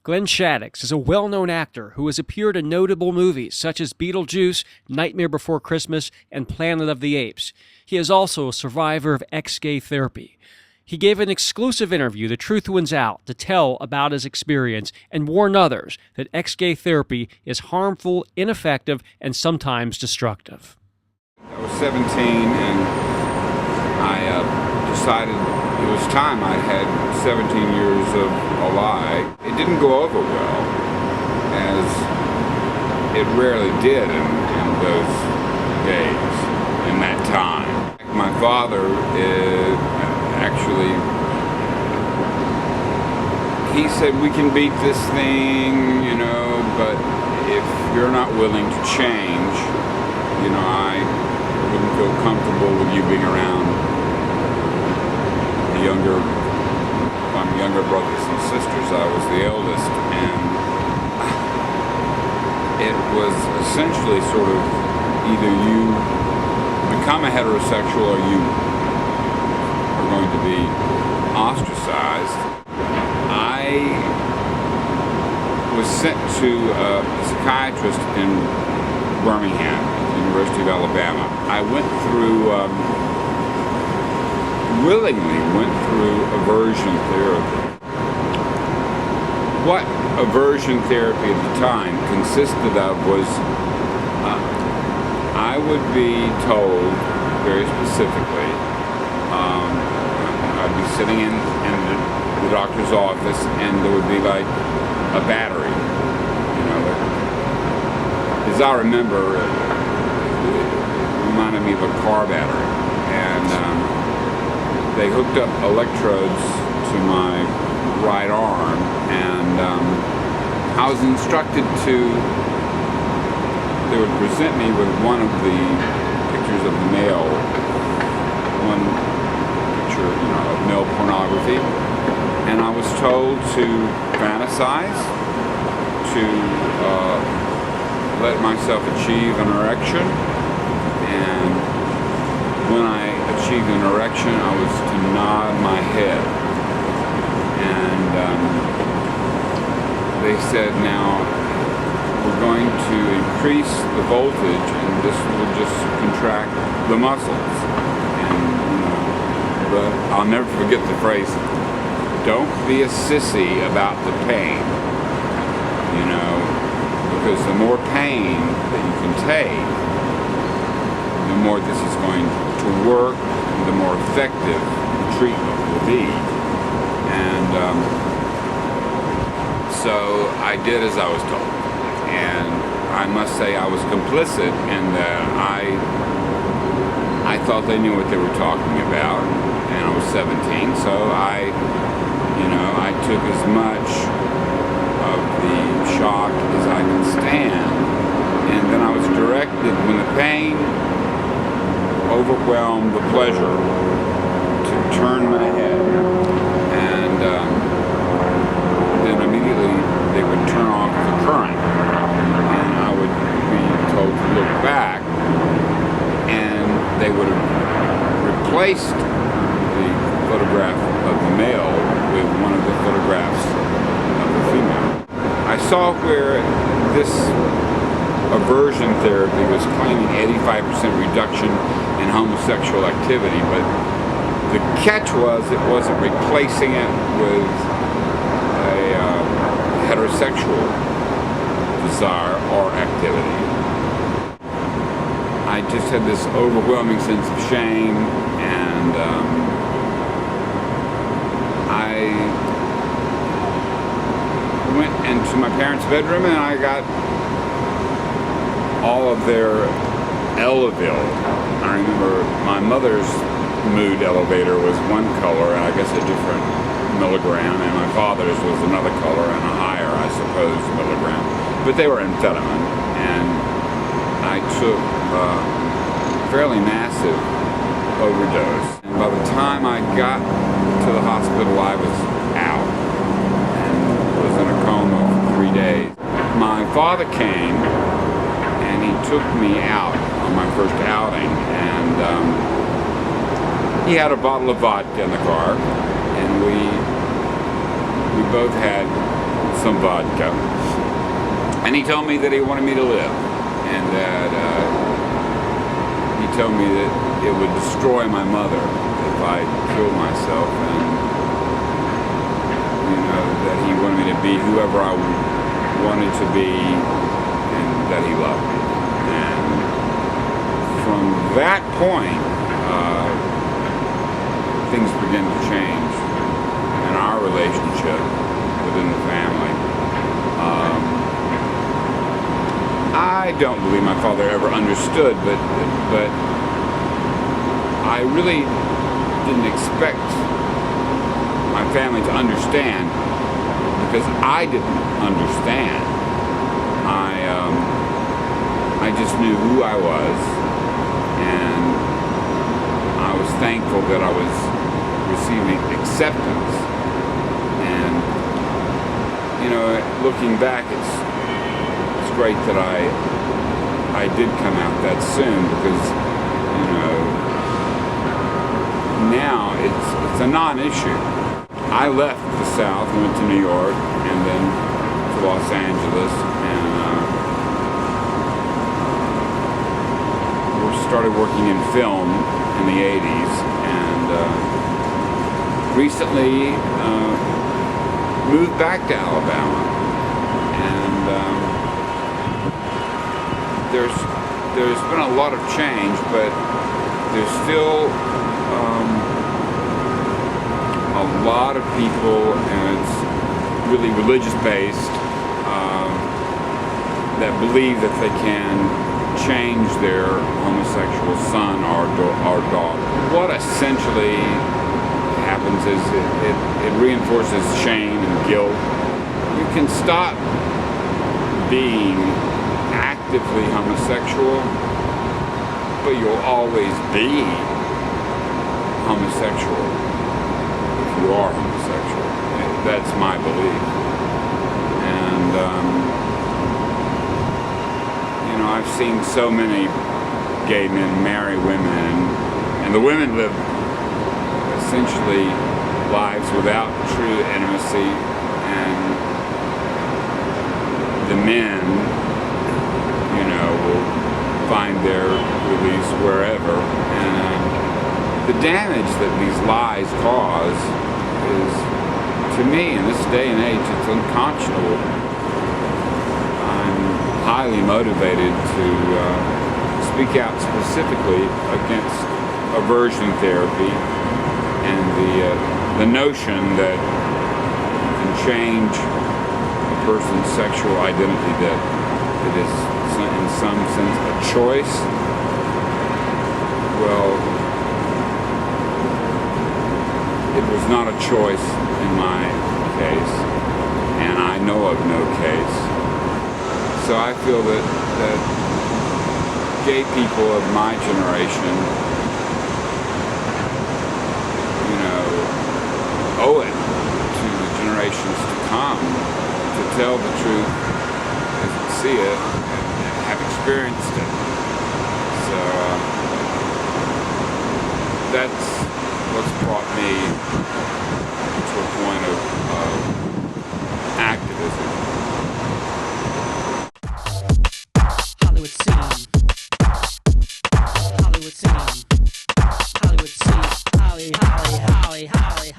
Glenn Shadix is a well-known actor who has appeared in notable movies such as Beetlejuice, Nightmare Before Christmas, and Planet of the Apes. He is also a survivor of ex-gay therapy. He gave an exclusive interview, The Truth Wins Out, to tell about his experience and warn others that ex-gay therapy is harmful, ineffective, and sometimes destructive. I was 17 and I decided it was time. I'd had 17 years of a lie. It didn't go over well, as it rarely did in those days, in that time. My father he said, we can beat this thing, but if you're not willing to change, I wouldn't feel comfortable with you being around my younger brothers and sisters. I was the eldest, and it was essentially sort of either you become a heterosexual or you are going to be ostracized. I was sent to a psychiatrist in Birmingham, University of Alabama. I willingly went through aversion therapy. What aversion therapy at the time consisted of was I would be told very specifically, I'd be sitting in the doctor's office and there would be like a battery, as I remember, it reminded me of a car battery, and they hooked up electrodes to my right arm, and I was instructed they would present me with one of the pictures of the male, one picture, of male pornography, and I was told to fantasize, to let myself achieve an erection, and when I achieved an erection, I was to nod my head, and they said, now we're going to increase the voltage and this will just contract the muscles. And but I'll never forget the phrase, don't be a sissy about the pain, because the more pain that you can take, the more this is going to work, and the more effective the treatment will be. And so I did as I was told. And I must say I was complicit in that I thought they knew what they were talking about, and I was 17, so I took as much of the shock as I could stand, and then I was directed, when the pain overwhelmed the pleasure, to turn my head, and then immediately they would turn off the current. Told to look back, and they would have replaced the photograph of the male with one of the photographs of the female. I saw where this aversion therapy was claiming 85% reduction in homosexual activity, but the catch was it wasn't replacing it with a heterosexual desire or activity. I just had this overwhelming sense of shame, and I went into my parents' bedroom and I got all of their Eleville. I remember my mother's mood elevator was one color, and I guess a different milligram, and my father's was another color and a higher, I suppose, milligram. But they were amphetamine, and I took a fairly massive overdose. And by the time I got to the hospital, I was out and was in a coma for 3 days. My father came and he took me out on my first outing, and he had a bottle of vodka in the car, and we both had some vodka. And he told me that he wanted me to live. And that he told me that it would destroy my mother if I killed myself. And, you know, that he wanted me to be whoever I wanted to be, and that he loved me. And from that point, things began to change in our relationship within the family. I don't believe my father ever understood, but I really didn't expect my family to understand, because I didn't understand. I just knew who I was, and I was thankful that I was receiving acceptance. And, you know, looking back, it's great that I did come out that soon, because, you know, now it's a non-issue. I left the South, went to New York, and then to Los Angeles, and we started working in film in the 80s, and recently moved back to Alabama. And there's been a lot of change, but there's still a lot of people, and it's really religious based, that believe that they can change their homosexual son or daughter. What essentially happens is it reinforces shame and guilt. You can stop being actively homosexual, but you'll always be homosexual if you are homosexual. That's my belief. And you know, I've seen so many gay men marry women, and the women live essentially lives without true intimacy, and the men, you know, will find their release wherever. And the damage that these lies cause is, to me, in this day and age, it's unconscionable. I'm highly motivated to speak out specifically against aversion therapy and the notion that you can change a person's sexual identity, that it is in some sense a choice. Well, it was not a choice in my case, and I know of no case. So I feel that gay people of my generation, you know, owe it to the generations to come to tell the truth as we see it and have experienced it. So that's what's brought me to a point of activism. Hollywood scene. Hollywood scene. Hollywood scene. Holly.